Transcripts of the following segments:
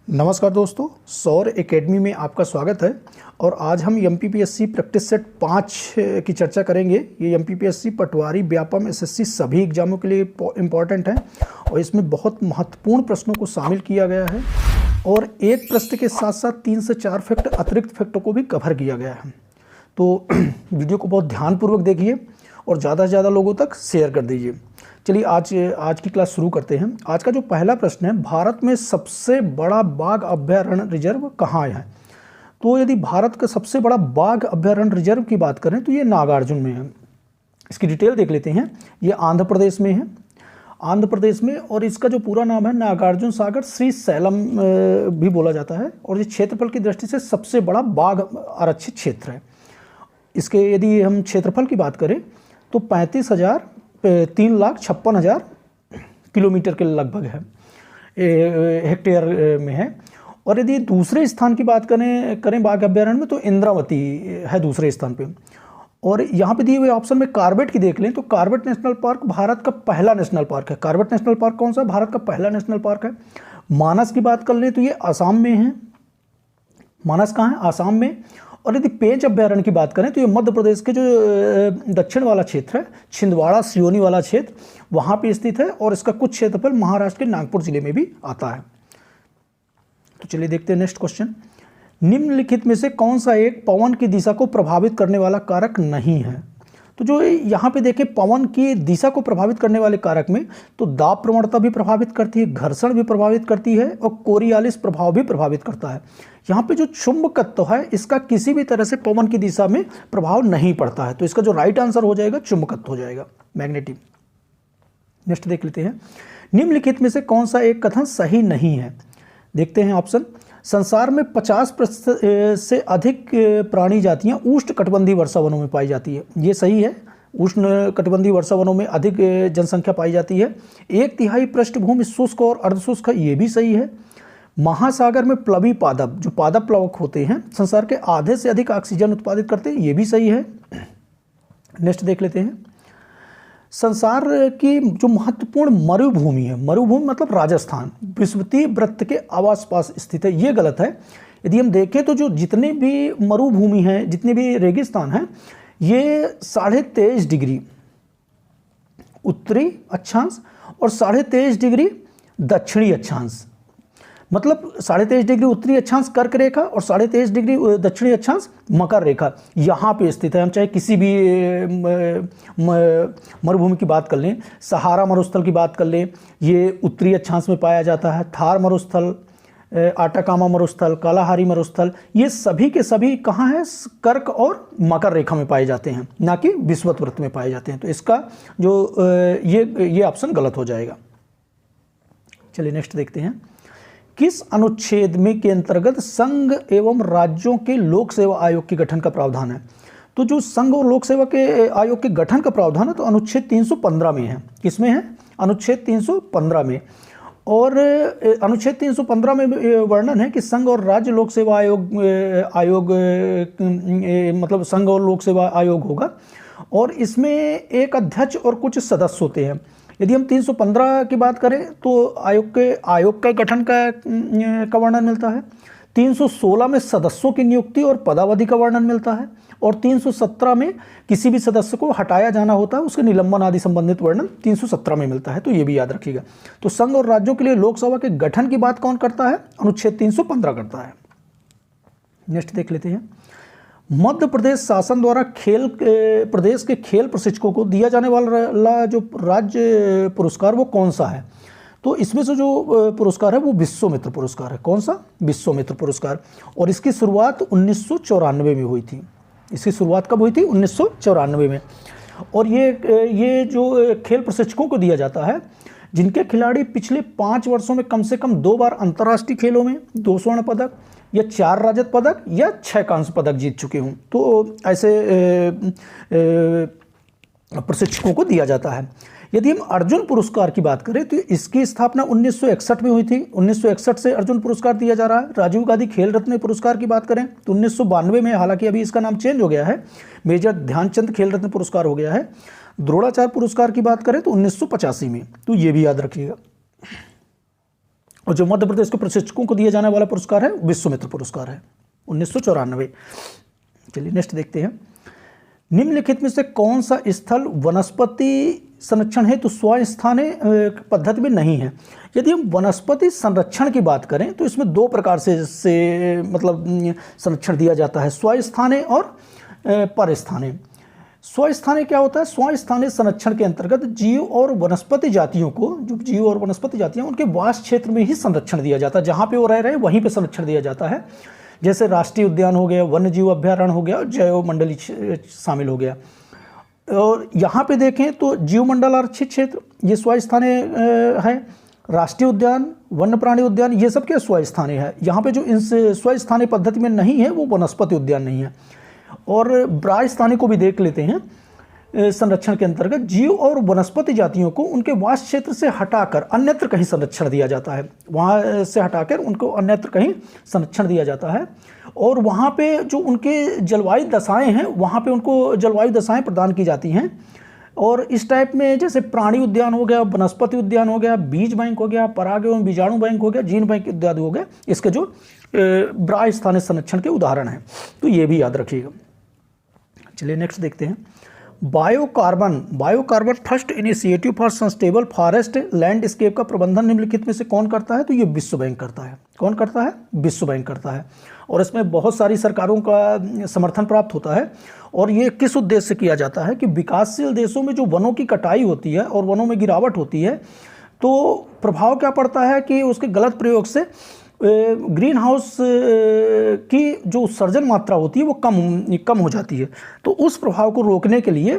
नमस्कार दोस्तों, सौर एकेडमी में आपका स्वागत है। और आज हम एमपीपीएससी प्रैक्टिस सेट 5 की चर्चा करेंगे। ये एमपीपीएससी पटवारी, व्यापम, एसएससी सभी एग्जामों के लिए इम्पॉर्टेंट है और इसमें बहुत महत्वपूर्ण प्रश्नों को शामिल किया गया है और एक प्रश्न के साथ साथ 3 से 4 फैक्ट अतिरिक्त फैक्टों को भी कवर किया गया है। तो वीडियो को बहुत ध्यानपूर्वक देखिए और ज़्यादा से ज़्यादा लोगों तक शेयर कर दीजिए। चलिए आज की क्लास शुरू करते हैं। आज का जो पहला प्रश्न है, भारत में सबसे बड़ा बाघ अभयारण्य रिजर्व कहाँ है? तो यदि भारत का सबसे बड़ा बाघ अभयारण्य रिजर्व की बात करें तो ये नागार्जुन में है। इसकी डिटेल देख लेते हैं। ये आंध्र प्रदेश में है, आंध्र प्रदेश में, और इसका जो पूरा नाम है नागार्जुन सागर श्रीशैलम भी बोला जाता है। और ये क्षेत्रफल की दृष्टि से सबसे बड़ा बाघ आरक्षित क्षेत्र है। इसके यदि हम क्षेत्रफल की बात करें तो 3,56,000 किलोमीटर के लगभग है, हेक्टेयर में है। और यदि दूसरे स्थान की बात करें बाघ अभयारण्य में तो इंद्रावती है दूसरे स्थान पे। और यहाँ पे दिए हुए ऑप्शन में कार्बेट की देख लें तो कार्बेट नेशनल पार्क भारत का पहला नेशनल पार्क है। कार्बेट नेशनल पार्क कौन सा? भारत का पहला नेशनल पार्क है। मानस की बात कर लें तो ये आसाम में है। मानस कहाँ है? आसाम में। और यदि पेंच अभयारण्य की बात करें तो ये मध्य प्रदेश के जो दक्षिण वाला क्षेत्र है, छिंदवाड़ा सियोनी वाला क्षेत्र, वहाँ पे स्थित है। और इसका कुछ क्षेत्रफल महाराष्ट्र के नागपुर जिले में भी आता है। तो चलिए देखते हैं नेक्स्ट क्वेश्चन। निम्नलिखित में से कौन सा एक पवन की दिशा को प्रभावित करने वाला कारक नहीं है? तो जो यहाँ पे देखें, पवन की दिशा को प्रभावित करने वाले कारक में तो दाब प्रवणता भी प्रभावित करती है, घर्षण भी प्रभावित करती है और कोरियालिस प्रभाव भी प्रभावित करता है। यहाँ पे जो चुंबकत्व है इसका किसी भी तरह से पवन की दिशा में प्रभाव नहीं पड़ता है। तो इसका जो राइट आंसर हो जाएगा चुंबकत्व हो जाएगा, मैग्नेटिक। नेक्स्ट देख लेते हैं। निम्नलिखित में से कौन सा एक कथन सही नहीं है? देखते हैं ऑप्शन। संसार में 50% से अधिक प्राणी जातियां उष्ण कटिबंधीय वर्षा वनों में पाई जाती है। ये सही है, उष्ण कटिबंधीय वर्षा वनों में अधिक जनसंख्या पाई जाती है। 1/3 पृष्ठभूमि शुष्क और अर्धशुष्क है, ये भी सही है। महासागर में प्लवी पादप, जो पादप प्लवक होते हैं, संसार के आधे से अधिक ऑक्सीजन उत्पादित करते हैं, ये भी सही है। नेक्स्ट देख लेते हैं। संसार की जो महत्वपूर्ण मरुभूमि है, मरुभूमि मतलब राजस्थान, विषुवतीय वृत्त के आसपास स्थित है, ये गलत है। यदि हम देखें तो जो जितने भी मरुभूमि हैं, जितने भी रेगिस्तान हैं, ये 23.5 डिग्री उत्तरी अक्षांश और 23.5 डिग्री दक्षिणी अक्षांश, मतलब 23.5 डिग्री उत्तरी अक्षांश कर्क रेखा और 23.5 डिग्री दक्षिणी अक्षांश मकर रेखा, यहाँ पे स्थित है। हम चाहे किसी भी मरुभूमि की बात कर लें, सहारा मरुस्थल की बात कर लें, ये उत्तरी अक्षांश में पाया जाता है। थार मरुस्थल, आटाकामा मरुस्थल, कालाहारी मरुस्थल, ये सभी के सभी कहाँ हैं? कर्क और मकर रेखा में पाए जाते हैं, ना कि विषुवत वृत्त में पाए जाते हैं। तो इसका जो ये ऑप्शन गलत हो जाएगा। चलिए नेक्स्ट देखते हैं। किस अनुच्छेद में के अंतर्गत संघ एवं राज्यों के लोक सेवा आयोग के गठन का प्रावधान है? तो जो संघ और लोक सेवा के आयोग के गठन का प्रावधान है तो अनुच्छेद 315 में है। किसमें है? अनुच्छेद 315 में। और अनुच्छेद 315 में वर्णन है कि संघ और राज्य लोक सेवा आयोग मतलब संघ और लोक सेवा आयोग होगा और इसमें एक अध्यक्ष और कुछ सदस्य होते हैं। यदि हम 315 की बात करें तो आयोग का गठन का वर्णन मिलता है। 316 में सदस्यों की नियुक्ति और पदावधि का वर्णन मिलता है और 317 में किसी भी सदस्य को हटाया जाना होता है, उसके निलंबन आदि संबंधित वर्णन 317 में मिलता है। तो ये भी याद रखिएगा। तो संघ और राज्यों के लिए लोकसभा के गठन की बात कौन करता है? अनुच्छेद 315 करता है। नेक्स्ट देख लेते हैं। मध्य प्रदेश शासन द्वारा प्रदेश के खेल प्रशिक्षकों को दिया जाने वाला जो राज्य पुरस्कार वो कौन सा है? तो इसमें से जो पुरस्कार है वो विश्वामित्र पुरस्कार है। कौन सा? विश्वामित्र पुरस्कार। और इसकी शुरुआत 1994 में हुई थी। इसकी शुरुआत कब हुई थी? 1994 में। और ये जो खेल प्रशिक्षकों को दिया जाता है जिनके खिलाड़ी पिछले 5 वर्षों में कम से कम 2 बार अंतर्राष्ट्रीय खेलों में 2 स्वर्ण पदक या 4 रजत पदक या 6 कांस्य पदक जीत चुके हों, तो ऐसे प्रशिक्षकों को दिया जाता है। यदि हम अर्जुन पुरस्कार की बात करें तो इसकी स्थापना 1961 में हुई थी। 1961 से अर्जुन पुरस्कार दिया जा रहा है। राजीव गांधी खेल रत्न पुरस्कार की बात करें तो 1992 में, हालांकि अभी इसका नाम चेंज हो गया है, मेजर ध्यानचंद खेल रत्न पुरस्कार हो गया है। द्रोणाचार्य पुरस्कार की बात करें तो 1985 में। तो ये भी याद रखिएगा। और जो मध्य प्रदेश के प्रशिक्षकों को दिया जाने वाला पुरस्कार है विश्वमित्र पुरस्कार है 1994। चलिए नेक्स्ट देखते हैं। निम्नलिखित में से कौन सा स्थल वनस्पति संरक्षण है तो स्वास्थानीय पद्धति में नहीं है? यदि हम वनस्पति संरक्षण की बात करें तो इसमें दो प्रकार से मतलब संरक्षण दिया जाता है, स्वास्थानीय और परस्थानीय। स्वास्थानीय क्या होता है? स्वास्थानीय संरक्षण के अंतर्गत जीव और वनस्पति जातियों को, जो जीव और वनस्पति जातियां उनके वास क्षेत्र में ही संरक्षण दिया जाता है, जहाँ पे वो रह रहे हैं वहीं पे संरक्षण दिया जाता है। जैसे राष्ट्रीय उद्यान हो गया, वन्य जीव अभ्यारण्य हो गया और जैव मंडली शामिल हो गया। और यहाँ पे देखें तो जीव मंडल आरक्षित क्षेत्र ये स्वास्थानीय है, राष्ट्रीय उद्यान, वन्य प्राणी उद्यान ये सब क्या स्वास्थानीय है। यहाँ पे जो इन स्वास्थानीय पद्धति में नहीं है वो वनस्पति उद्यान नहीं है। और ब्रास्थानीय को भी देख लेते हैं। संरक्षण के अंतर्गत जीव और वनस्पति जातियों को उनके वास क्षेत्र से हटाकर अन्यत्र कहीं संरक्षण दिया जाता है, वहाँ से हटाकर उनको अन्यत्र कहीं संरक्षण दिया जाता है। और वहाँ पे जो उनके जलवायु दशाएं हैं वहाँ पे उनको जलवायु दशाएं प्रदान की जाती हैं। और इस टाइप में जैसे प्राणी उद्यान हो गया, वनस्पति उद्यान हो गया, बीज बैंक हो गया, पराग एवं बीजाणु बैंक हो गया, जीन बैंक इत्यादि हो गया, इसके जो ब्रास्थानीय संरक्षण के उदाहरण हैं, तो ये भी याद रखिएगा। चलिए नेक्स्ट देखते हैं। Biocarbon first initiative for sustainable forest landscape का प्रबंधन निम्नलिखित में से कौन करता है? तो ये विश्व बैंक करता है। कौन करता है? विश्व बैंक करता है। और इसमें बहुत सारी सरकारों का समर्थन प्राप्त होता है। और ये किस उद्देश्य से किया जाता है कि विकासशील देशों में जो वनों की कटाई होती है और वनों में गिरावट होती है तो प्रभाव क्या पड़ता है कि उसके गलत प्रयोग से ग्रीन हाउस की जो उत्सर्जन मात्रा होती है वो कम हो जाती है। तो उस प्रभाव को रोकने के लिए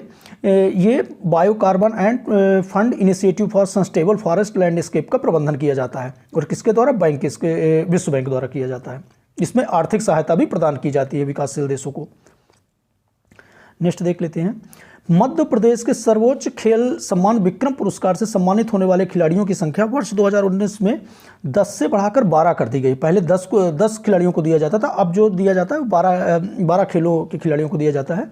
ये biocarbon and fund initiative for sustainable forest landscape का प्रबंधन किया जाता है। और किसके द्वारा? बैंक, इसके विश्व बैंक द्वारा किया जाता है। इसमें आर्थिक सहायता भी प्रदान की जाती है विकासशील देशों को। नेक्स्ट देख लेते हैं। मध्य प्रदेश के सर्वोच्च खेल सम्मान विक्रम पुरस्कार से सम्मानित होने वाले खिलाड़ियों की संख्या वर्ष 2019 में 10 से बढ़ाकर 12 कर दी गई। पहले 10 खिलाड़ियों को दिया जाता था, अब जो दिया जाता है 12 खेलों के खिलाड़ियों को दिया जाता है।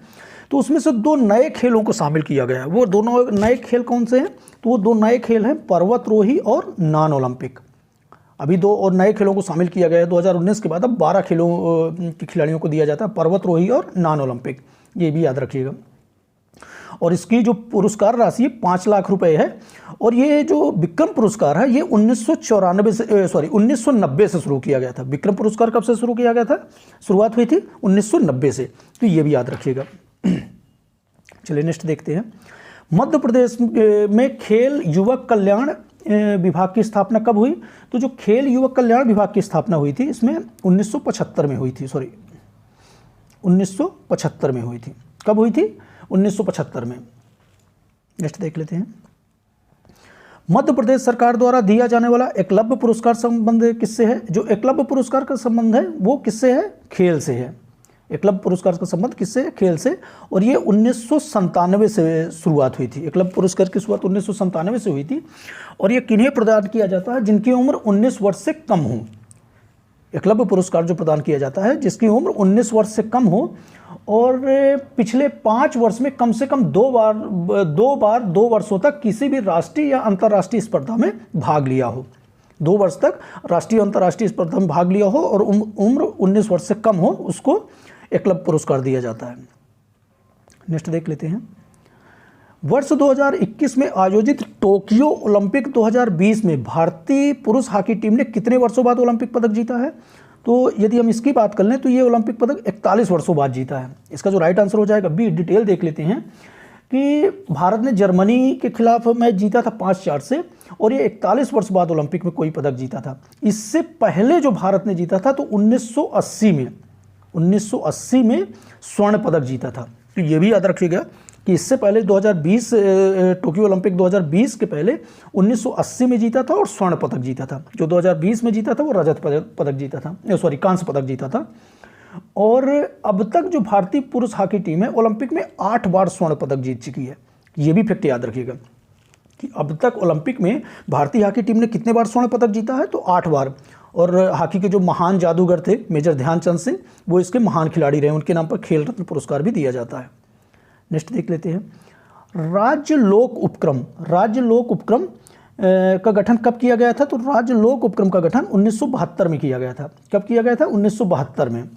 तो उसमें से 2 नए खेलों को शामिल किया गया है। वो दोनों नए खेल कौन से हैं? तो वो 2 नए खेल हैं पर्वतरोही और नॉन ओलंपिक। अभी 2 और नए खेलों को शामिल किया गया है 2019 के बाद। अब 12 खेलों के खिलाड़ियों को दिया जाता है, पर्वतरोही और नॉन ओलंपिक, ये भी याद रखिएगा। और इसकी जो पुरस्कार राशि 5 लाख रुपए है। और ये जो विक्रम पुरस्कार है ये 1990 से शुरू किया गया था। विक्रम पुरस्कार कब से शुरू किया गया था? शुरुआत हुई थी 1990 से, तो ये भी याद रखिएगा। चलिए नेक्स्ट देखते हैं। मध्य प्रदेश में खेल युवक कल्याण विभाग की स्थापना कब हुई? तो जो खेल युवक कल्याण विभाग की स्थापना हुई थी इसमें 1975 में हुई थी। 1975 में हुई थी। कब हुई थी? 1975 में। नेक्स्ट देख लेते हैं। मध्य प्रदेश सरकार द्वारा दिया जाने वाला एकलव्य पुरस्कार संबंध किससे है? जो एकलव्य पुरस्कार का संबंध है वो किससे है? खेल से है। एकलव्य पुरस्कार का संबंध किससे है? खेल से। और ये 1997 से शुरुआत हुई थी। एकलव्य पुरस्कार की शुरुआत 1997 से हुई थी। और ये किन्हें प्रदान किया जाता है? जिनकी उम्र 19 वर्ष से कम हो। एकलव्य पुरस्कार जो प्रदान किया जाता है जिसकी उम्र 19 वर्ष से कम हो और पिछले 5 वर्ष में कम से कम 2 बार 2 वर्षों तक किसी भी राष्ट्रीय या अंतर्राष्ट्रीय स्पर्धा में भाग लिया हो। 2 वर्ष तक राष्ट्रीय अंतर्राष्ट्रीय स्पर्धा में भाग लिया हो और उम्र 19 वर्ष से कम हो, उसको एकलव्य पुरस्कार दिया जाता है। नेक्स्ट देख लेते हैं। वर्ष 2021 में आयोजित टोक्यो ओलंपिक 2020 में भारतीय पुरुष हॉकी टीम ने कितने वर्षों बाद ओलंपिक पदक जीता है? तो यदि हम इसकी बात कर लें तो ये ओलंपिक पदक 41 वर्षों बाद जीता है। इसका जो राइट आंसर हो जाएगा बी। डिटेल देख लेते हैं कि भारत ने जर्मनी के खिलाफ मैच जीता था 5-4 से, और ये 41 वर्ष बाद ओलंपिक में कोई पदक जीता था। इससे पहले जो भारत ने जीता था तो 1980 में स्वर्ण पदक जीता था। तो ये भी याद रखिएगा कि इससे पहले 2020 टोक्यो ओलंपिक 2020 के पहले 1980 में जीता था और स्वर्ण पदक जीता था। जो 2020 में जीता था वो रजत पदक जीता था, कांस्य पदक जीता था। और अब तक जो भारतीय पुरुष हॉकी टीम है ओलंपिक में 8 बार स्वर्ण पदक जीत चुकी है। ये भी फैक्ट याद रखिएगा कि अब तक ओलंपिक में भारतीय हॉकी टीम ने कितने बार स्वर्ण पदक जीता है? तो 8 बार। और हॉकी के जो महान जादूगर थे मेजर ध्यानचंद सिंह, वो इसके महान खिलाड़ी रहे। उनके नाम पर खेल रत्न पुरस्कार भी दिया जाता है। नेक्स्ट देख लेते हैं। राज्य लोक उपक्रम का गठन कब किया गया था? तो राज्य लोक उपक्रम का गठन 1972 में किया गया था। कब किया गया था? 1972 में।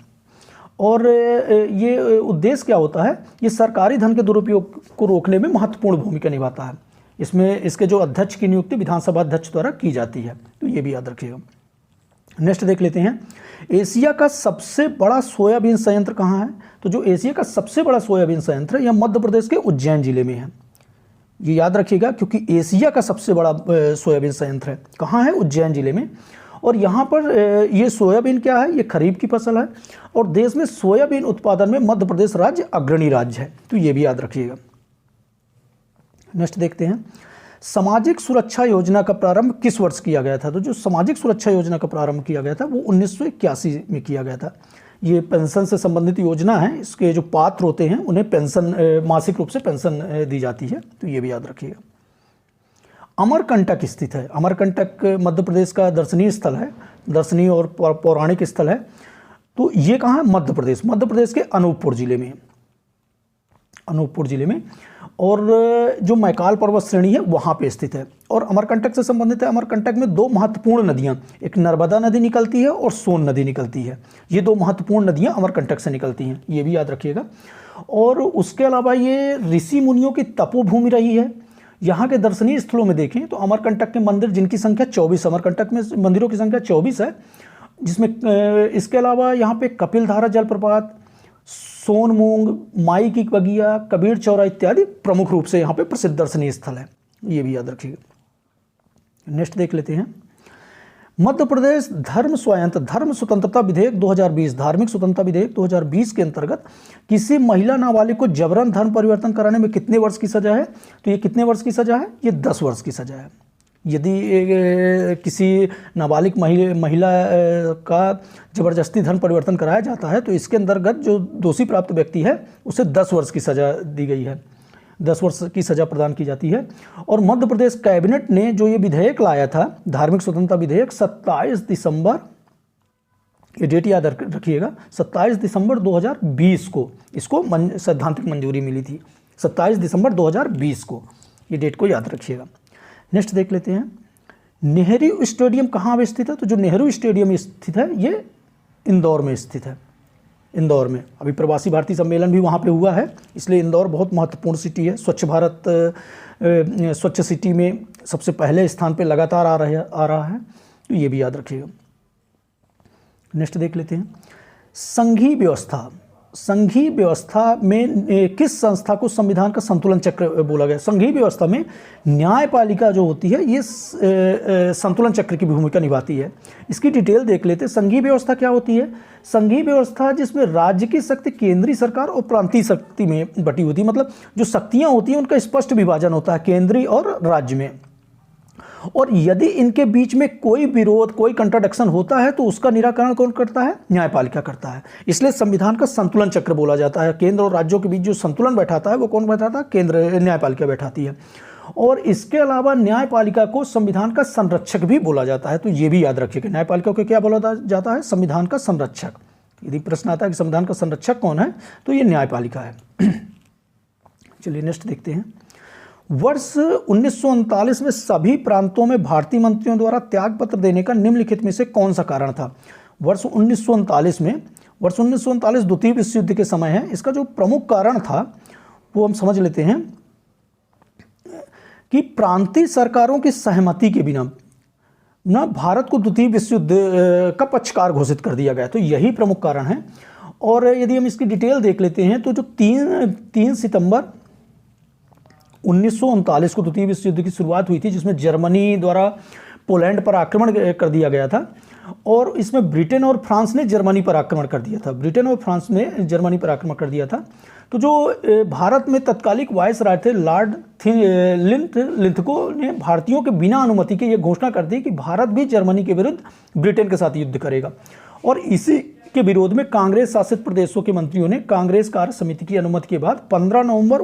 और ये उद्देश्य क्या होता है? ये सरकारी धन के दुरुपयोग को रोकने में महत्वपूर्ण भूमिका निभाता है। इसमें इसके जो अध्यक्ष की नियुक्ति विधानसभा अध्यक्ष द्वारा की जाती है, तो ये भी याद रखिएगा। नेक्स्ट देख लेते हैं, एशिया का सबसे बड़ा सोयाबीन संयंत्र कहाँ है? तो जो एशिया का सबसे बड़ा सोयाबीन संयंत्र है यह मध्य प्रदेश के उज्जैन जिले में है। ये याद रखिएगा, क्योंकि एशिया का सबसे बड़ा सोयाबीन संयंत्र है कहाँ है? उज्जैन जिले में। और यहाँ पर ये सोयाबीन क्या है? ये खरीफ की फसल है और देश में सोयाबीन उत्पादन में मध्य प्रदेश राज्य अग्रणी राज्य है, तो ये भी याद रखिएगा। नेक्स्ट देखते हैं, सामाजिक सुरक्षा योजना का प्रारंभ किस वर्ष किया गया था? तो जो सामाजिक सुरक्षा योजना का प्रारंभ किया गया था वो 1981 में किया गया था। ये पेंशन से संबंधित योजना है। इसके जो पात्र होते हैं उन्हें पेंशन, मासिक रूप से पेंशन दी जाती है, तो ये भी याद रखिएगा। अमरकंटक स्थित है। अमरकंटक मध्य प्रदेश का दर्शनीय स्थल है, दर्शनीय और पौराणिक स्थल है। तो ये कहाँ है? मध्य प्रदेश, मध्य प्रदेश के अनूपपुर जिले में, अनूपपुर जिले में। और जो मैकाल पर्वत श्रेणी है वहाँ पे स्थित है और अमरकंटक से संबंधित है। अमरकंटक में दो महत्वपूर्ण नदियाँ, एक नर्मदा नदी निकलती है और सोन नदी निकलती है। ये दो महत्वपूर्ण नदियाँ अमरकंटक से निकलती हैं, ये भी याद रखिएगा। और उसके अलावा ये ऋषि मुनियों की तपोभूमि रही है। यहाँ के दर्शनीय स्थलों में देखें तो अमरकंटक के मंदिर, जिनकी संख्या 24, अमरकंटक में मंदिरों की संख्या 24 है, जिसमें इसके अलावा यहाँ पे कपिलधारा जलप्रपात, सोनमूंग, माई की बगिया, कबीर चौरा इत्यादि प्रमुख रूप से यहाँ पे प्रसिद्ध दर्शनीय स्थल है, ये भी याद रखिएगा। नेक्स्ट देख लेते हैं, मध्य प्रदेश धर्म स्वतंत्रता विधेयक 2020, धार्मिक स्वतंत्रता विधेयक 2020 के अंतर्गत किसी महिला नाबालिग को जबरन धर्म परिवर्तन कराने में कितने वर्ष की सजा है? तो ये कितने वर्ष की सजा है? ये 10 वर्ष की सजा है। यदि किसी नाबालिग महिला का जबरदस्ती धर्म परिवर्तन कराया जाता है तो इसके अंतर्गत जो दोषी प्राप्त व्यक्ति है उसे 10 वर्ष की सजा दी गई है, 10 वर्ष की सजा प्रदान की जाती है। और मध्य प्रदेश कैबिनेट ने जो ये विधेयक लाया था, धार्मिक स्वतंत्रता विधेयक, 27 दिसंबर, ये डेट याद रखिएगा, 27 दिसंबर 2020 को इसको सैद्धांतिक मंजूरी मिली थी, 27 दिसंबर 2020 को, ये डेट को याद रखिएगा। नेक्स्ट देख लेते हैं, नेहरू स्टेडियम कहाँ स्थित है? तो जो नेहरू स्टेडियम स्थित है ये इंदौर में स्थित है, इंदौर में। अभी प्रवासी भारतीय सम्मेलन भी वहाँ पे हुआ है, इसलिए इंदौर बहुत महत्वपूर्ण सिटी है। स्वच्छ भारत, स्वच्छ सिटी में सबसे पहले स्थान पे लगातार आ रहा है, तो ये भी याद रखिएगा। नेक्स्ट देख लेते हैं, संघीय व्यवस्था। संघीय व्यवस्था में किस संस्था को संविधान का संतुलन चक्र बोला गया? संघीय व्यवस्था में न्यायपालिका जो होती है ये संतुलन चक्र की भूमिका निभाती है। इसकी डिटेल देख लेते हैं। संघीय व्यवस्था क्या होती है? संघीय व्यवस्था जिसमें राज्य की शक्ति केंद्रीय सरकार और प्रांतीय शक्ति में बटी होती है, मतलब जो शक्तियाँ होती हैं उनका स्पष्ट विभाजन होता है केंद्रीय और राज्य में। और यदि इनके बीच में कोई विरोध, कोई कंट्राडिक्शन होता है तो उसका निराकरण कौन करता है? न्यायपालिका करता है। इसलिए संविधान का संतुलन चक्र बोला जाता है। केंद्र और राज्यों के बीच जो संतुलन बैठाता है वो कौन बैठाता है? केंद्र, न्यायपालिका बैठाती है। और इसके अलावा न्यायपालिका को संविधान का संरक्षक भी बोला जाता है, तो ये भी याद रखिएगा। न्यायपालिका को क्या बोला जाता है? संविधान का संरक्षक। यदि प्रश्न आता है कि संविधान का संरक्षक कौन है, तो ये न्यायपालिका है। चलिए नेक्स्ट देखते हैं, वर्ष 1939 में सभी प्रांतों में भारतीय मंत्रियों द्वारा त्यागपत्र देने का निम्नलिखित में से कौन सा कारण था? वर्ष 1939 में, वर्ष 1939 द्वितीय विश्व युद्ध के समय है। इसका जो प्रमुख कारण था वो हम समझ लेते हैं कि प्रांतीय सरकारों की सहमति के बिना ना भारत को द्वितीय विश्व युद्ध का पक्षकार घोषित कर दिया गया, तो यही प्रमुख कारण है। और यदि हम इसकी डिटेल देख लेते हैं तो जो 3 सितंबर 1939 को द्वितीय विश्व युद्ध की शुरुआत हुई थी, जिसमें जर्मनी द्वारा पोलैंड पर आक्रमण कर दिया गया था और इसमें ब्रिटेन और फ्रांस ने जर्मनी पर आक्रमण कर दिया था। ब्रिटेन और फ्रांस ने जर्मनी पर आक्रमण कर दिया था। तो जो भारत में तत्कालिक वायसराय थे लॉर्ड लिंथगो ने भारतीयों के बिना अनुमति के ये घोषणा कर दी कि भारत भी जर्मनी के विरुद्ध ब्रिटेन के साथ युद्ध करेगा। और इसी के विरोध में कांग्रेस शासित प्रदेशों के मंत्रियों ने कांग्रेस कार्य समिति की अनुमति के बाद 15 नवंबर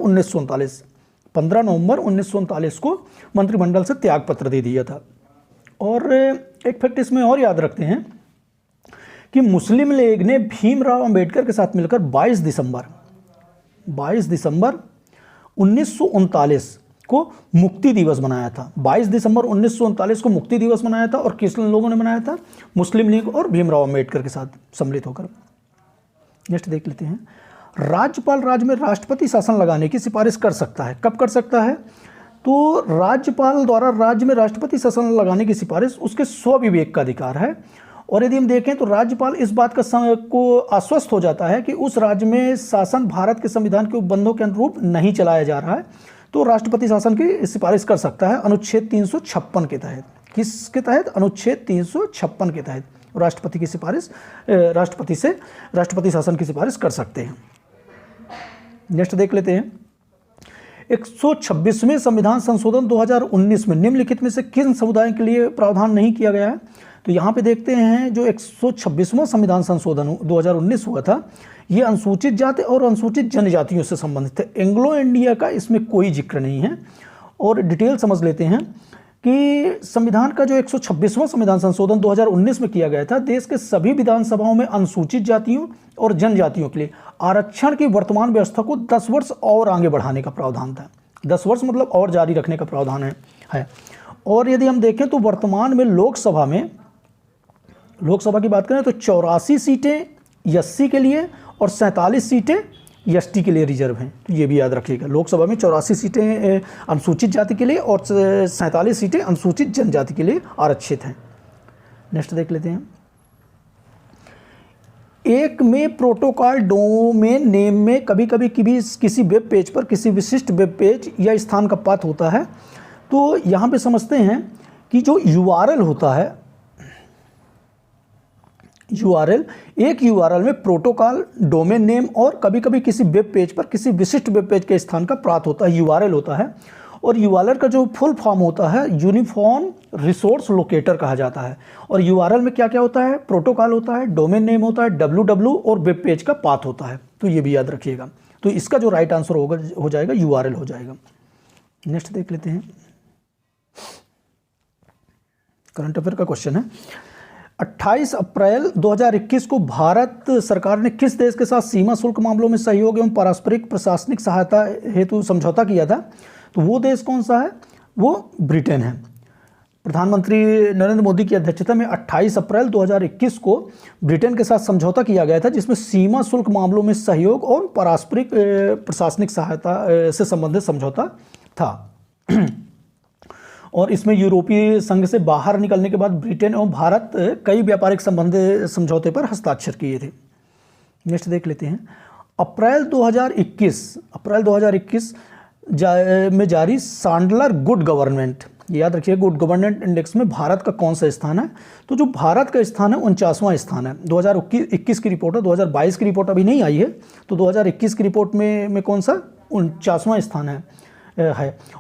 1939 को मंत्रिमंडल से त्यागपत्र दे दिया था। और एक फैक्ट इसमें और याद रखते हैं कि मुस्लिम लीग ने भीमराव अंबेडकर के साथ मिलकर 22 दिसंबर 1939 को मुक्ति दिवस मनाया था। 22 दिसंबर 1939 को मुक्ति दिवस मनाया था और किस लोगों ने मनाया था? मुस्लिम लीग और भीमराव अम्बेडकर के साथ सम्मिलित होकर। नेक्स्ट देख लेते हैं, राज्यपाल राज्य में राष्ट्रपति शासन लगाने की सिफारिश कर सकता है। कब कर सकता है? तो राज्यपाल द्वारा राज्य में राष्ट्रपति शासन लगाने की सिफारिश उसके स्वविवेक का अधिकार है। और यदि हम देखें तो राज्यपाल इस बात को आश्वस्त हो जाता है कि उस राज्य में शासन भारत के संविधान के उपबंधों के अनुरूप नहीं चलाया जा रहा है, तो राष्ट्रपति शासन की सिफारिश कर सकता है अनुच्छेद 356 के तहत। किसके तहत? अनुच्छेद 356 के तहत राष्ट्रपति की सिफारिश राष्ट्रपति शासन की सिफारिश कर सकते हैं। नेक्स्ट देख लेते हैं, 126वें संविधान संशोधन 2019 में निम्नलिखित में से किन समुदायों के लिए प्रावधान नहीं किया गया है? तो यहाँ पे देखते हैं जो 126वां संविधान संशोधन 2019 हुआ था, ये अनुसूचित जाति और अनुसूचित जनजातियों से संबंधित है। एंग्लो इंडिया का इसमें कोई जिक्र नहीं है। और डिटेल समझ लेते हैं कि संविधान का जो 126वां संविधान संशोधन 2019 में किया गया था, देश के सभी विधानसभाओं में अनुसूचित जातियों और जनजातियों के लिए आरक्षण की वर्तमान व्यवस्था को 10 वर्ष और आगे बढ़ाने का प्रावधान था। 10 वर्ष मतलब और जारी रखने का प्रावधान है। और यदि हम देखें तो वर्तमान में लोकसभा की बात करें तो 84 सीटें एससी के लिए और 47 सीटें एसटी के लिए रिजर्व हैं। तो ये भी याद रखिएगा, लोकसभा में 84 सीटें अनुसूचित जाति के लिए और 47 सीटें अनुसूचित जनजाति के लिए आरक्षित हैं। नेक्स्ट देख लेते हैं, एक में प्रोटोकॉल डोमेन नेम में कभी कभी किसी वेब पेज पर किसी विशिष्ट वेब पेज या स्थान का पाथ होता है। तो यहाँ पे समझते हैं कि जो यूआरएल होता है, एक यूआरएल में प्रोटोकॉल डोमेन नेम और कभी कभी किसी वेब पेज पर किसी विशिष्ट वेब पेज के स्थान का प्राप्त होता है, यूआरएल होता है। और यूआरएल का जो फुल फॉर्म होता है यूनिफॉर्म रिसोर्स लोकेटर कहा जाता है। और यूआरएल में क्या क्या होता है? प्रोटोकॉल होता है, डोमेन नेम होता है, www और वेब पेज का पाथ होता है। तो ये भी याद रखिएगा। तो इसका जो राइट आंसर हो जाएगा यूआरएल हो जाएगा। नेक्स्ट देख लेते हैं, करंट अफेयर का क्वेश्चन है, 28 अप्रैल 2021 को भारत सरकार ने किस देश के साथ सीमा शुल्क मामलों में सहयोग एवं पारस्परिक प्रशासनिक सहायता हेतु समझौता किया था? तो वो देश कौन सा है? वो ब्रिटेन है। प्रधानमंत्री नरेंद्र मोदी की अध्यक्षता में 28 अप्रैल 2021 को ब्रिटेन के साथ समझौता किया गया था, जिसमें सीमा शुल्क मामलों में सहयोग और पारस्परिक प्रशासनिक सहायता से संबंधित समझौता था। और इसमें यूरोपीय संघ से बाहर निकलने के बाद ब्रिटेन और भारत कई व्यापारिक समझौते पर हस्ताक्षर किए थे। नेक्स्ट देख लेते हैं, अप्रैल 2021 में जारी सांडलर गुड गवर्नमेंट, याद रखिए गुड गवर्नेंस इंडेक्स में भारत का कौन सा स्थान है? तो जो भारत का स्थान है 49वां स्थान है। 2021 की रिपोर्ट है, 2022 की रिपोर्ट अभी नहीं आई है। तो 2021 की रिपोर्ट में कौन सा 49वां स्थान है।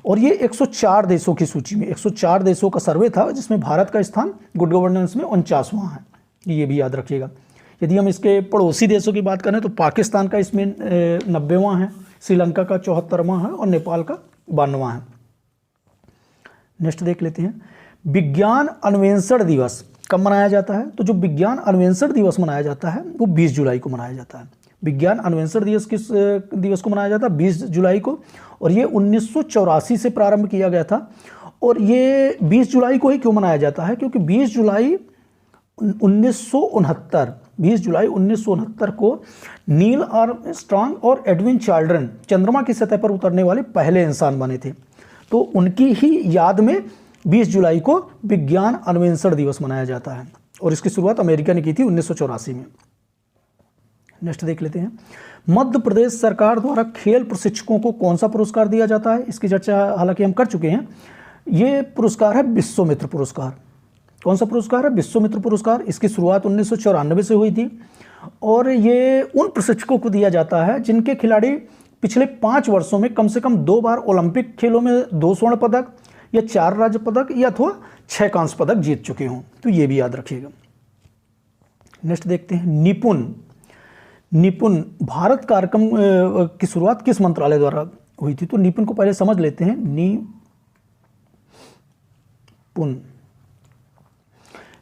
और ये 104 देशों की सूची में 104 देशों का सर्वे था, जिसमें भारत का स्थान गुड गवर्नेंस में 49वां है। ये भी याद रखिएगा। यदि हम इसके पड़ोसी देशों की बात करें तो पाकिस्तान का इसमें 90वां है, श्रीलंका का 74वां है और नेपाल का 92वां है। नेक्स्ट देख लेते हैं, विज्ञान अन्वेषण दिवस कब मनाया जाता है? तो जो विज्ञान अन्वेषण दिवस मनाया जाता है वो 20 जुलाई को मनाया जाता है। विज्ञान अन्वेषण दिवस किस दिवस को मनाया जाता है? 20 जुलाई को। और ये 1984 से प्रारंभ किया गया था। और ये 20 जुलाई को ही क्यों मनाया जाता है? क्योंकि 20 जुलाई 1969 को नील आर्मस्ट्रांग और एडविन चाल्ड्रन चंद्रमा की सतह पर उतरने वाले पहले इंसान बने थे। तो उनकी ही याद में 20 जुलाई को विज्ञान अन्वेषण दिवस मनाया जाता है। और इसकी शुरुआत अमेरिका ने की थी 1984 में। नेक्स्ट देख लेते हैं, मध्य प्रदेश सरकार द्वारा खेल प्रशिक्षकों को कौन सा पुरस्कार दिया जाता है? इसकी चर्चा हालांकि हम कर चुके हैं। ये पुरस्कार है विश्वमित्र पुरस्कार। कौन सा पुरस्कार है? विश्वमित्र पुरस्कार। इसकी शुरुआत 1994 से हुई थी। और ये उन प्रशिक्षकों को दिया जाता है जिनके खिलाड़ी पिछले 5 वर्षों में कम से कम 2 बार ओलंपिक खेलों में 2 स्वर्ण पदक या 4 राज्य पदक या अथवा 6 कांस्य पदक जीत चुके हों। तो ये भी याद रखिएगा। नेक्स्ट देखते हैं, निपुण भारत कार्यक्रम की शुरुआत किस मंत्रालय द्वारा हुई थी? तो निपुण को पहले समझ लेते हैं।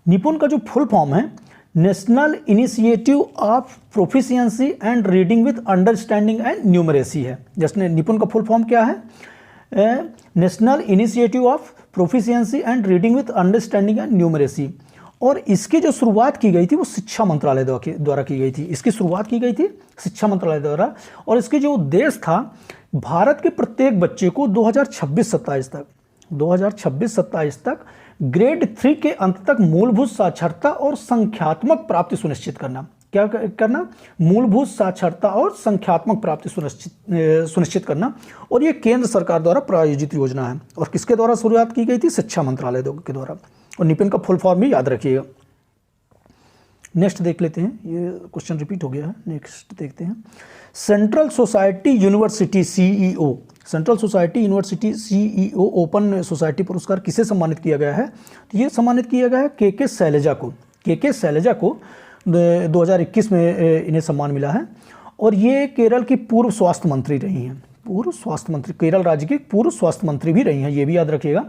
निपुण का जो फुल फॉर्म है national initiative of proficiency and reading with understanding and numeracy है। जैसे निपुण का फुल फॉर्म क्या है? National initiative of proficiency and reading with understanding and numeracy. और इसकी जो शुरुआत की गई थी वो शिक्षा मंत्रालय द्वारा की गई थी। इसकी शुरुआत की गई थी शिक्षा मंत्रालय द्वारा, और इसके जो उद्देश्य था, भारत के प्रत्येक बच्चे को 2026-27 तक ग्रेड 3 के अंत तक मूलभूत साक्षरता और संख्यात्मक प्राप्ति सुनिश्चित करना। क्या करना? मूलभूत साक्षरता और संख्यात्मक प्राप्ति सुनिश्चित करना। और ये केंद्र सरकार द्वारा प्रायोजित योजना है। और किसके द्वारा शुरुआत की गई थी? शिक्षा मंत्रालय के द्वारा। और निपिन का फुल फॉर्म भी याद रखिएगा। नेक्स्ट देख लेते हैं, ये क्वेश्चन रिपीट हो गया है। नेक्स्ट देखते हैं, central society university CEO, central society university CEO open society पुरस्कार किसे सम्मानित किया गया है? तो ये सम्मानित किया गया है के शैलजा को। के शैलजा को 2021 में इन्हें सम्मान मिला है। और ये केरल की पूर्व स्वास्थ्य मंत्री रही हैं, पूर्व स्वास्थ्य मंत्री, केरल राज्य की पूर्व स्वास्थ्य मंत्री भी रही हैं, ये भी याद रखिएगा।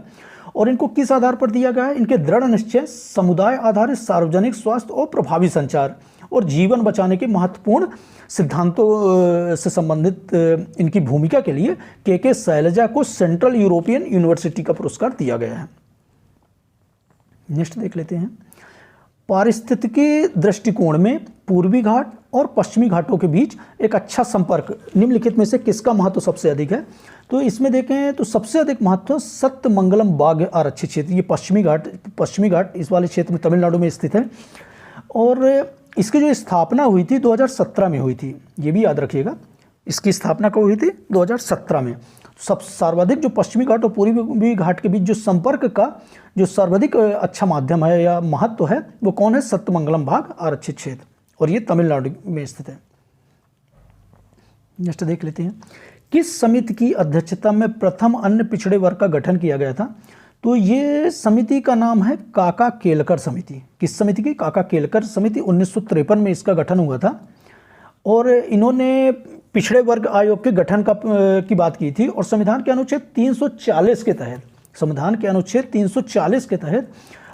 और इनको किस आधार पर दिया गया है? इनके दृढ़ निश्चय, समुदाय आधारित सार्वजनिक स्वास्थ्य और प्रभावी संचार और जीवन बचाने के महत्वपूर्ण सिद्धांतों से संबंधित इनकी भूमिका के लिए के शैलजा को सेंट्रल यूरोपियन यूनिवर्सिटी का पुरस्कार दिया गया है। नेक्स्ट देख लेते हैं, पारिस्थितिकी दृष्टिकोण में पूर्वी घाट और पश्चिमी घाटों के बीच एक अच्छा संपर्क निम्नलिखित में से किसका महत्व सबसे अधिक है? तो इसमें देखें तो सबसे अधिक महत्व सत्यमंगलम बाघ आरक्षित क्षेत्र, ये पश्चिमी घाट इस वाले क्षेत्र में तमिलनाडु में स्थित है। और इसकी जो स्थापना हुई थी 2017 में हुई थी, ये भी याद रखिएगा। इसकी स्थापना कब हुई थी? 2017 में। सब सर्वाधिक जो पश्चिमी घाट और पूर्वी घाट के बीच जो संपर्क का जो सर्वाधिक अच्छा माध्यम है या महत्व है, वो कौन है? सत्यमंगलम बाघ आरक्षित क्षेत्र, और ये तमिलनाडु में स्थित है। नेक्स्ट देख लेते हैं, किस समिति की अध्यक्षता में प्रथम अन्य पिछड़े वर्ग का गठन किया गया था? तो ये समिति का नाम है काका केलकर समिति। किस समिति की? काका केलकर समिति। 1953 में इसका गठन हुआ था। और इन्होंने पिछड़े वर्ग आयोग के गठन की बात की थी। और संविधान के अनुच्छेद 340 के तहत, संविधान के अनुच्छेद 340 के तहत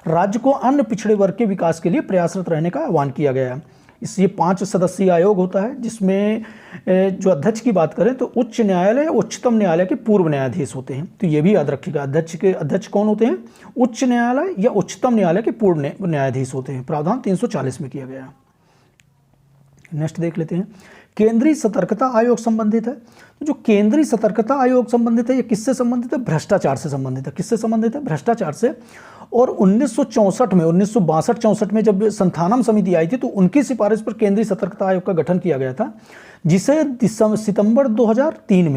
राज्य को अन्य पिछड़े वर्ग के विकास के लिए प्रयासरत रहने का आह्वान किया गया है। इसलिए 5 सदस्यीय आयोग होता है, जिसमें जो अध्यक्ष की बात करें तो उच्च न्यायालय, उच्चतम न्यायालय के पूर्व न्यायाधीश होते हैं। तो ये भी याद रखिएगा, अध्यक्ष कौन होते हैं? उच्च न्यायालय या उच्चतम न्यायालय के पूर्व न्यायाधीश होते हैं। प्रावधान 340 में किया गया है। नेक्स्ट देख लेते हैं, केंद्रीय सतर्कता आयोग संबंधित है। तो जो केंद्रीय सतर्कता आयोग संबंधित है, ये किससे संबंधित है? भ्रष्टाचार से संबंधित है। किससे संबंधित है? भ्रष्टाचार से। और 1962-64 में जब संथानम समिति आई थी, तो उनकी सिफारिश पर केंद्रीय सतर्कता आयोग का गठन किया गया था, जिसे सितंबर 2003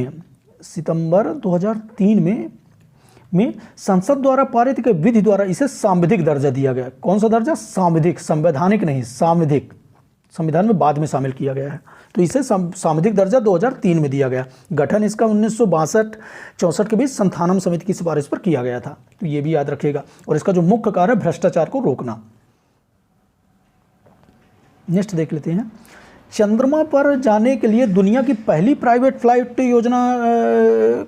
में संसद द्वारा पारित के विधि द्वारा इसे सांविधिक दर्जा दिया गया। कौन सा दर्जा? सांविधिक, संवैधानिक नहीं, सांविधिक। संविधान में बाद में शामिल किया गया है। तो इसे सांविधिक दर्जा 2003 में दिया गया। गठन इसका 1962-64 के बीच संथानम समिति की सिफारिश पर किया गया था। तो ये भी याद रखिएगा। और इसका जो मुख्य कार्य है भ्रष्टाचार को रोकना। नेक्स्ट देख लेते हैं, चंद्रमा पर जाने के लिए दुनिया की पहली प्राइवेट फ्लाइट योजना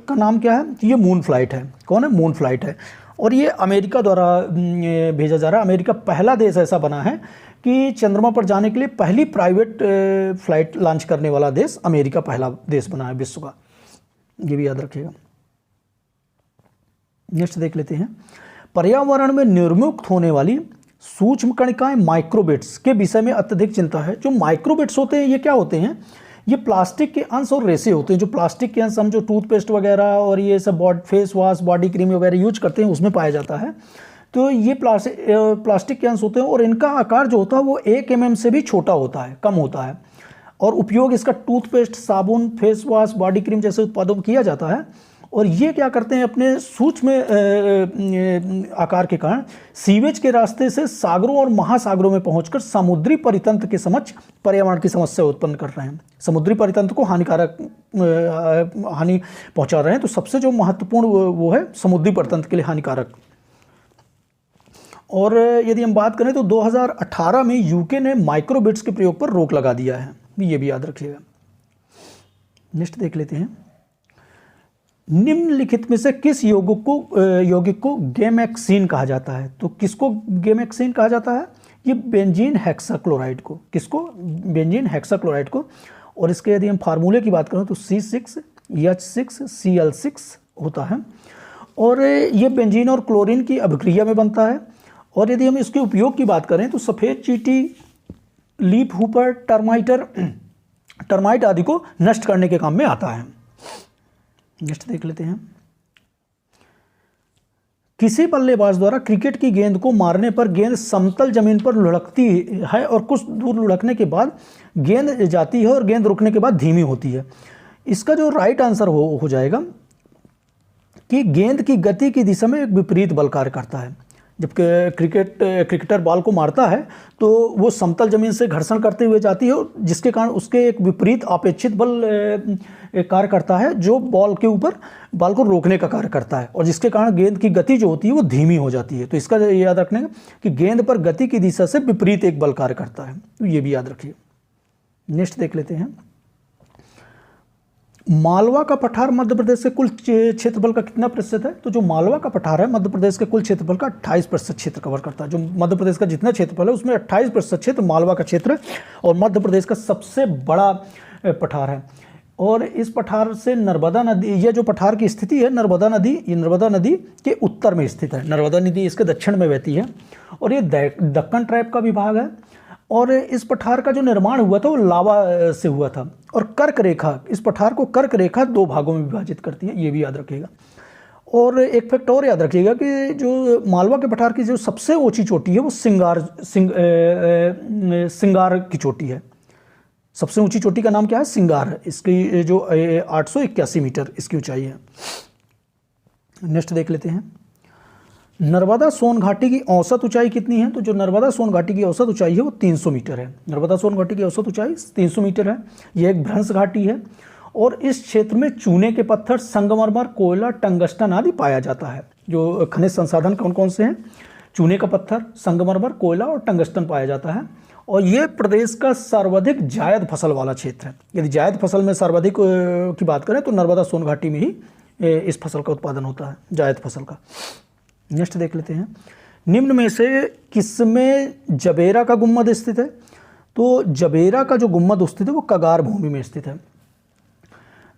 का नाम क्या है? ये मून फ्लाइट है। कौन है? मून फ्लाइट है। और ये अमेरिका द्वारा भेजा जा रहा है। अमेरिका पहला देश ऐसा बना है कि चंद्रमा पर जाने के लिए पहली प्राइवेट फ्लाइट लॉन्च करने वाला देश अमेरिका पहला देश बना है विश्व का। ये भी याद रखिएगा। नेक्स्ट देख लेते हैं, पर्यावरण में निर्मुक्त होने वाली सूक्ष्म कणिकाएं माइक्रोबिट्स के विषय में अत्यधिक चिंता है। जो माइक्रोबिट्स होते हैं, ये क्या होते हैं? ये प्लास्टिक के अंश और रेसे होते हैं। जो प्लास्टिक के अंश हम जो टूथपेस्ट वगैरह और ये सब फेस वॉश, बॉडी क्रीम वगैरह यूज करते हैं, उसमें पाया जाता है। तो ये प्लास्टिक के अंश होते हैं। और इनका आकार जो होता है वो 1 mm से भी छोटा होता है, कम होता है। और उपयोग इसका टूथपेस्ट, साबुन, फेस वॉश, बॉडी क्रीम जैसे उत्पादों में किया जाता है। और ये क्या करते हैं? अपने सूक्ष्म आकार के कारण सीवेज के रास्ते से सागरों और महासागरों में पहुंचकर समुद्री परितंत्र के समक्ष पर्यावरण की समस्या उत्पन्न कर रहे हैं। समुद्री परितंत्र को हानि पहुंचा रहे हैं। तो सबसे जो महत्वपूर्ण वो है समुद्री परितंत्र के लिए हानिकारक। और यदि हम बात करें तो 2018 में यूके ने माइक्रोबिट्स के प्रयोग पर रोक लगा दिया है। ये भी याद रखिएगा। नेक्स्ट देख लेते हैं, निम्नलिखित में से किस यौगिक को गेमेक्सिन कहा जाता है? तो किसको गेमेक्सिन कहा जाता है? ये बेंजीन हेक्साक्लोराइड को। किसको? बेंजीन हेक्साक्लोराइड को। और इसके यदि हम फार्मूले की बात करें तो C6H6Cl6 होता है और ये बेंजीन और क्लोरीन की अभिक्रिया में बनता है। और यदि हम इसके उपयोग की बात करें तो सफ़ेद चींटी, लीफ हुपर, टर्माइट आदि को नष्ट करने के काम में आता है। नेक्स्ट देख लेते हैं। किसी बल्लेबाज द्वारा क्रिकेट की गेंद को मारने पर गेंद समतल जमीन पर लुढ़कती है और कुछ दूर लुढ़कने के बाद गेंद जाती है और गेंद रुकने के बाद धीमी होती है। इसका जो राइट आंसर हो जाएगा कि गेंद की गति की दिशा में एक विपरीत बल कार्य करता है। जब क्रिकेटर बॉल को मारता है तो वो समतल जमीन से घर्षण करते हुए जाती है, जिसके कारण उसके एक विपरीत अपेक्षित बल कार्य करता है जो बॉल के ऊपर बॉल को रोकने का कार्य करता है और जिसके कारण गेंद की गति जो होती है वो धीमी हो जाती है। तो इसका याद रखने का कि गेंद पर गति की दिशा से विपरीत एक बल कार्य करता है, तो ये भी याद रखिए। नेक्स्ट देख लेते हैं। मालवा का पठार मध्य प्रदेश के कुल क्षेत्रफल का कितना प्रतिशत है? तो जो मालवा का पठार है मध्य प्रदेश के कुल क्षेत्रफल का 28% क्षेत्र कवर करता है। जो मध्य प्रदेश का जितना क्षेत्रफल है उसमें 28% क्षेत्र मालवा का क्षेत्र है और मध्य प्रदेश का सबसे बड़ा पठार है। और इस पठार से नर्मदा नदी, ये जो पठार की स्थिति है नर्मदा नदी, ये नर्मदा नदी के उत्तर में स्थित है। नर्मदा नदी इसके दक्षिण में बहती है और ये दक्कन ट्राइब का विभाग है। और इस पठार का जो निर्माण हुआ था वो लावा से हुआ था। और कर्क रेखा, इस पठार को कर्क रेखा 2 भागों में विभाजित करती है, ये भी याद रखिएगा। और एक फैक्ट और याद रखिएगा कि जो मालवा के पठार की जो सबसे ऊंची चोटी है वो सिंगार की चोटी है। सबसे ऊंची चोटी का नाम क्या है? सिंगार है। इसकी जो 881 मीटर इसकी ऊंचाई है। नेक्स्ट देख लेते हैं। नर्मदा सोन घाटी की औसत ऊंचाई कितनी है? तो जो नर्मदा सोन घाटी की औसत ऊंचाई है वो 300 मीटर है। नर्मदा सोन घाटी की औसत ऊंचाई 300 मीटर है। ये एक भ्रंश घाटी है और इस क्षेत्र में चूने के पत्थर, संगमरमर, कोयला, टंगस्टन आदि पाया जाता है। जो खनिज संसाधन कौन कौन से हैं? चूने का पत्थर, संगमरमर, कोयला और टंगस्टन पाया जाता है। और ये प्रदेश का सर्वाधिक जायद फसल वाला क्षेत्र है। यदि जायद फसल में सर्वाधिक की बात करें तो नर्मदा सोन घाटी में ही इस फसल का उत्पादन होता है, जायद फसल का। नेक्स्ट देख लेते हैं। निम्न में से किसमें जबेरा का गुम्मद स्थित है? तो जबेरा का जो गुम्मद स्थित है वो कगार भूमि में स्थित है।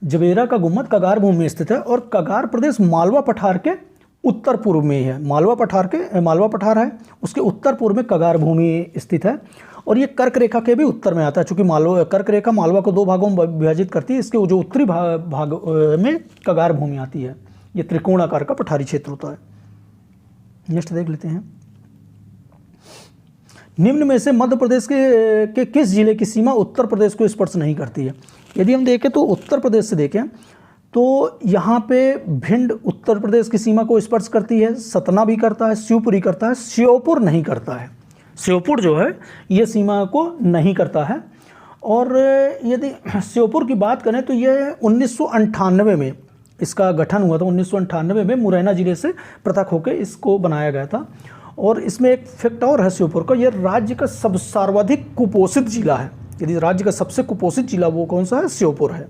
जबेरा का गुम्मद कगार भूमि में स्थित है और कगार प्रदेश मालवा पठार के उत्तर पूर्व में है। मालवा पठार है, उसके उत्तर पूर्व में कगार भूमि स्थित है और ये कर्क रेखा के भी उत्तर में आता है। चूँकि कर्क रेखा मालवा को 2 भागों में विभाजित करती है, इसके जो उत्तरी भाग में कगार भूमि आती है। ये त्रिकोणाकार का पठारी क्षेत्र होता है। नेक्स्ट देख लेते हैं। निम्न में से मध्य प्रदेश के किस जिले की सीमा उत्तर प्रदेश को स्पर्श नहीं करती है? यदि हम देखें तो उत्तर प्रदेश से देखें तो यहाँ पे भिंड उत्तर प्रदेश की सीमा को स्पर्श करती है, सतना भी करता है, शिवपुरी करता है, श्योपुर नहीं करता है। श्योपुर जो है ये सीमा को नहीं करता है। और यदि श्योपुर की बात करें तो ये 1998 में इसका गठन हुआ था। 1998 में मुरैना जिले से पृथक होकर इसको बनाया गया था। और इसमें एक फैक्ट और है श्योपुर का, ये राज्य का सर्वाधिक कुपोषित जिला है। यदि राज्य का सबसे कुपोषित जिला वो कौन सा है? श्योपुर है।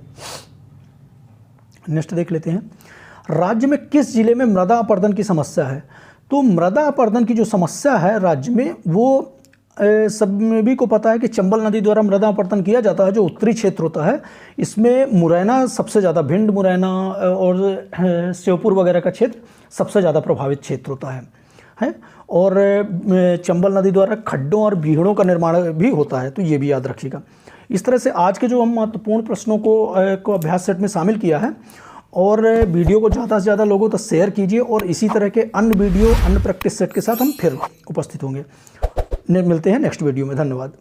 नेक्स्ट देख लेते हैं। राज्य में किस जिले में मृदा अपरदन की समस्या है? तो मृदा अपरदन की जो समस्या है राज्य में वो सभी को पता है कि चंबल नदी द्वारा मृदा अपरदन किया जाता है। जो उत्तरी क्षेत्र होता है इसमें मुरैना सबसे ज़्यादा, भिंड, मुरैना और श्योपुर वगैरह का क्षेत्र सबसे ज़्यादा प्रभावित क्षेत्र होता है। और चंबल नदी द्वारा खड्डों और बीहड़ों का निर्माण भी होता है, तो ये भी याद रखिएगा। इस तरह से आज के जो हम महत्वपूर्ण प्रश्नों को अभ्यास सेट में शामिल किया है। और वीडियो को ज़्यादा से ज़्यादा लोगों तक शेयर कीजिए और इसी तरह के अन्य वीडियो, अन्य प्रैक्टिस सेट के साथ हम फिर उपस्थित होंगे। मिलते हैं नेक्स्ट वीडियो में। धन्यवाद।